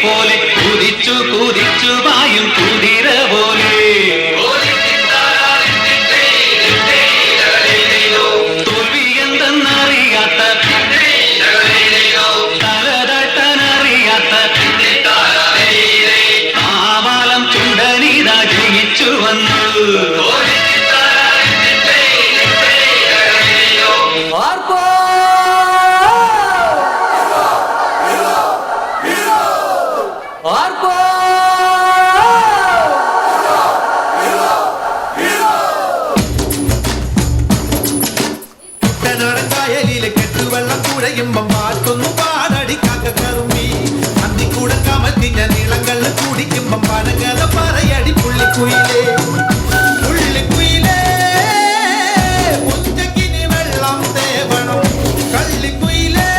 പോലെ കുതിച്ചു കുതിച്ചു പായും കുതിര പോലെ തോൽവി എന്തെന്നറിയാത്ത തലതട്ടനറിയാത്ത ആവാളം ചുണ്ടനിത ജയിച്ചു വന്നു. കുട്ടനാടൻകായലിലെ കെട്ടുവെള്ളം കുഴയുമ്പം പാട്ടൊന്നു പാടടിക്കാക്ക കറുമ്പി അന്തിക്കൂടെ കമത്തിഞ്ഞ നീളങ്ങളിൽ കുടിക്കുമ്പം പനകഥ പറയടി പുള്ളിക്കുയിലേ പുള്ളിക്കുയിലേ ഉച്ചക്കിനി വെള്ളം തേവണം കള്ളിക്കുയിലേ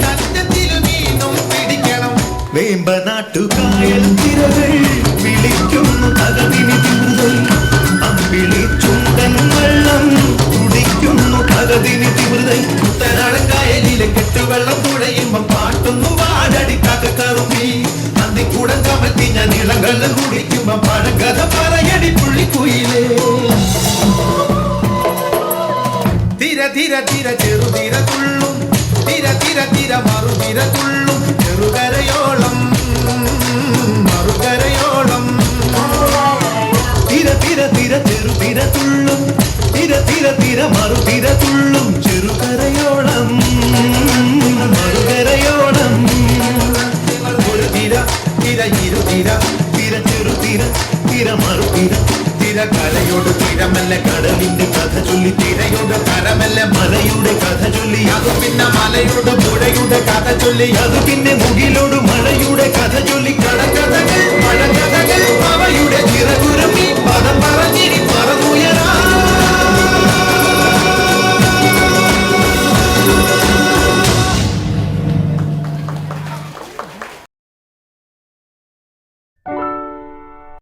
നറ്റത്തിലു മീനും പിടിക്കണം. വേമ്പനാട്ടുകായൽ തിരകൾ വിളിക്കുന്നു തകവിനി തിരുതൽ അമ്പിളി ചുണ്ടൻ വെള്ളം തുടിക്കുന്നു തകതിനി തിരുതൽ. കുട്ടനാടൻകായലിലെ കെട്ടുവെള്ളം തുഴയുമ്പം പാട്ടൊന്നു പാടടിക്കാക്ക കറുമ്പി അന്തിക്കൂടം കമത്തിഞ്ഞ നീളങ്ങളിൽ കുടിക്കുമ്പം പഴങ്കഥ പറയടി പുള്ളിക്കുയിലേ. തിര തിര തിര ചെറുതിര തുള്ളും തിര തിര തിര മറുതിര തുള്ളും ചെറുകരയോളം മറുകരയോളം തിര തിര തിര ചെറുതിര തുള്ളും തിര തിര തിര മറുതിര തുള്ളും ചെറുകരയോളം മറുകരയോളം. ഒരു തിര തിര ഇരുതിര തിര ചെറുതിര തിര മറുതിര തിര കലയോട് തിരമല്ല കടലിന്റെ കഥ ചൊല്ലി തിരയുടെ കരമല്ല മലയുടെ കഥ ചൊല്ലി അത് പിന്നെ മലയുടെ പുഴയുടെ കഥ ചൊല്ലി അത് പിന്നെ മുകിലോട് മഴയുടെ കഥ ചൊല്ലി